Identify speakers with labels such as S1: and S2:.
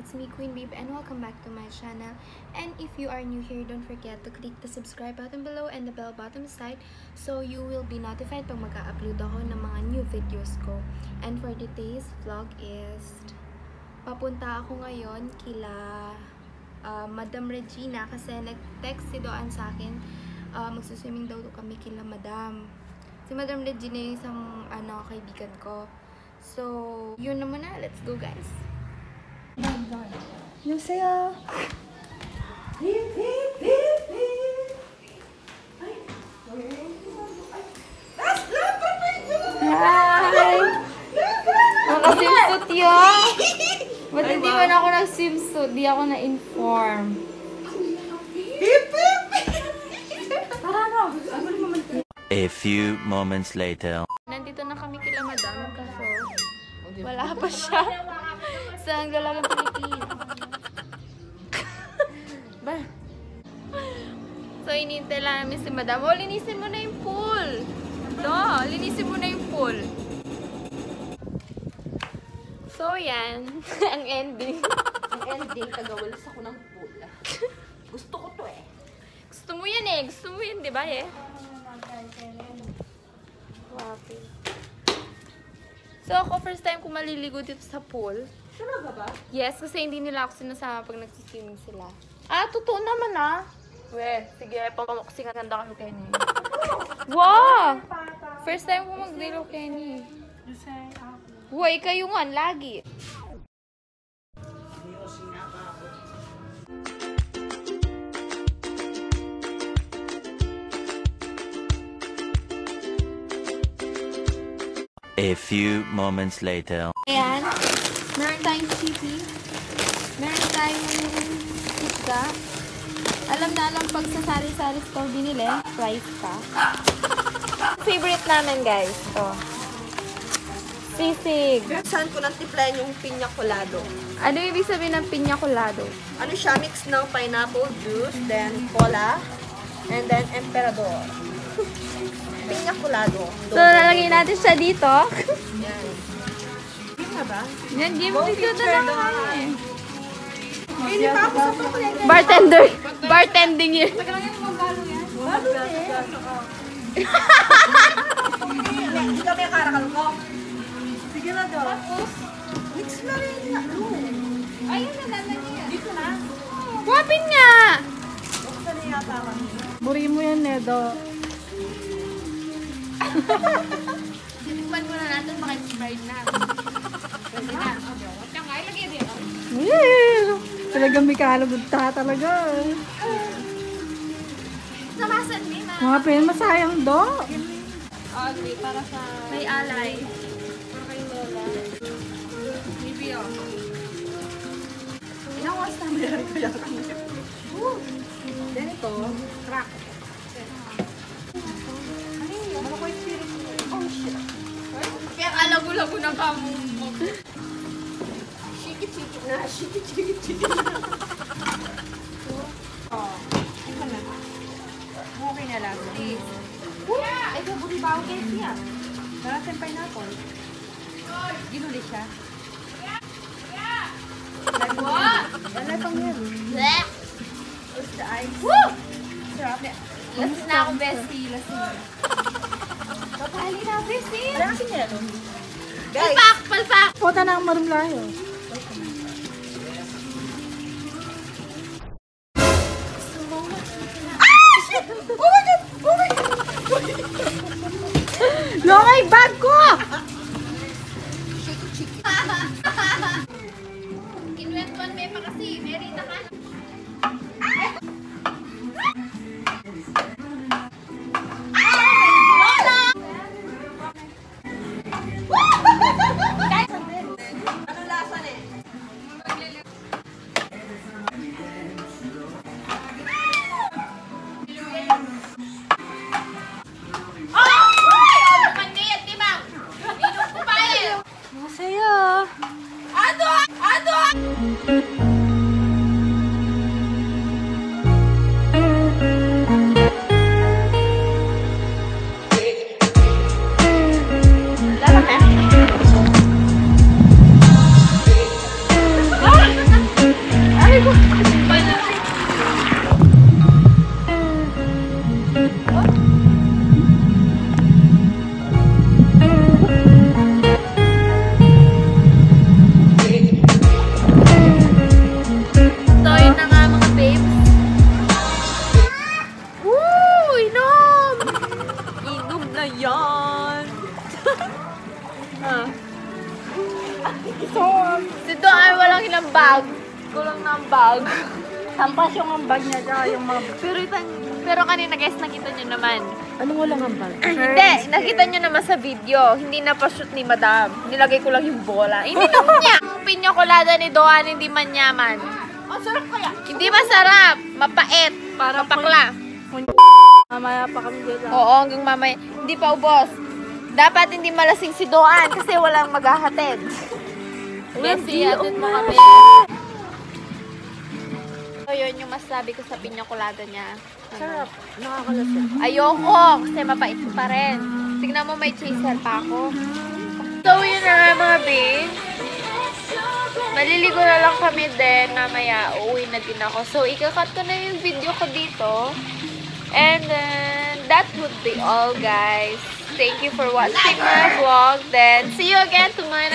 S1: it's me, Queen Babe, and welcome back to my channel. And if you are new here, don't forget to click the subscribe button below and the bell button side so you will be notified pag mag-upload ako ng mga new videos ko. And for today's vlog is papunta ako ngayon kila Madam Regina kasi nag-text si Doan sa akin. Magsuswimming daw kami kila Madam. Si Madam Regina yung isang kaibigan ko. So, yun na muna. Let's go, guys. 안녕하세요. Hi! Naka-swimsuit yun? Ba't hindi man ako nag-swimsuit? Di ako na-inform.
S2: A few moments later.
S1: Nandito na kami kila Madam kasi wala pa siya sa Dalagang Pilipinas. Ba? So, inintay lang namin si Madam. Oh, linisin mo na yung pool. Linisin mo na yung pool. So, yan. Ang ending.
S3: Ang ending, tagawalis ako ng pool. Gusto ko to eh.
S1: Gusto mo yan eh. Gusto mo yan, di ba eh? Wapi. So, ako first time ko maliligo dito sa pool.
S3: Talaga ba?
S1: Yes, kasi hindi nila ako sinasama pag nagsiswimming sila. Ah, totoo naman ah. We, sige, kasi ganda kami Kenny. Wow! First time ko magdilo Kenny. Uy, kayo nga, lagi.
S2: A few moments later.
S1: Ayan. Meron tayong chippy. Meron tayong pizza. Alam pag sa sari-sari store binili, price ka. Favorite namin, guys. Ito. Sisig.
S3: Saan ko nang tiplayan yung piña colado?
S1: Ano ibig sabihin ng piña colado?
S3: Ano siya? Mix ng pineapple juice, then cola, and then emperador. Piña colado.
S1: So, lalagay natin siya dito.
S3: Yan. Yun na ba?
S1: Yan, give me dito na lang eh.
S3: Hindi pa ako sa chocolate.
S1: Bartender. Bartending yun.
S3: Balo eh. Hindi kami karakal ko. Sige na daw. Tapos, mix na rin na.
S1: Ayun na, lalagay yan. Dito na. Wapin nga!
S3: Buksan na yata kami.
S4: Buri mo yan, Nedo.
S1: Titikman muna natin baka expired na. Pwede na. Wala nga, ilagay din.
S4: Yeah! Talagang may kalagudta talaga.
S1: Namasan din na.
S4: Mga pen, masayang do.
S1: Okay, para sa... May alay. Para kay Lola. Maybe oh.
S3: Ilang oras na mayroon ko yan kami. Then ito, crack. Oh shit.
S1: Kaya kalago-lago ng kamong mo.
S3: Shiki-chiki na. Shiki-chiki-chiki na. Oh. Ito na. Okay na lang. Please. Ay, ito buri ba ako siya? Para sa pineapple. Ginuli siya. Wala pang yan. What's the ice?
S1: Woo!
S3: Sarap.
S1: Lasing na ako, bestie. Lasing na. Papali na, bestie.
S3: Wala kasing meron. Guys!
S1: Palpak! Palpak!
S4: Puta na ang marumlayo. No, may bag ko!
S1: Inwentuan may pa kasi. Merita ka.
S3: Ano lasa eh?
S4: Masaya.
S3: Si Doan walang ilang bag. Kulang na ang bag.
S4: Tampas yung ambag niya dyan, yung mga...
S3: Pero kanina guys, nakita nyo naman.
S4: Anong walang ambag?
S3: Hindi, nakita nyo naman sa video. Hindi na pa-shoot ni Madam. Nilagay ko lang yung bola. Hindi naman niya. Ang pinya colada ni Doan, hindi man yaman.
S4: Ang sarap kaya.
S3: Hindi masarap. Mapait. Mapakla.
S4: Mamaya pa kami dyan.
S3: Oo, hanggang mamaya. Hindi pa ubos. Dapat hindi malasing si Doan kasi walang maghahatid. Bessie, atid mo kami. So, yun yung masabi ko sa pinya colada niya.
S4: Sarap. Nakakalasap.
S3: Ayoko, kasi mapait ko pa rin. Tignan mo, may chaser pa ako. So, yun na nga mga babe. Maliligo na lang kami din. Mamaya, uuwi na din ako. So, ikakat ko na yung video ko dito. And then, that would be all, guys. Thank you for watching my vlog. Then, see you again to my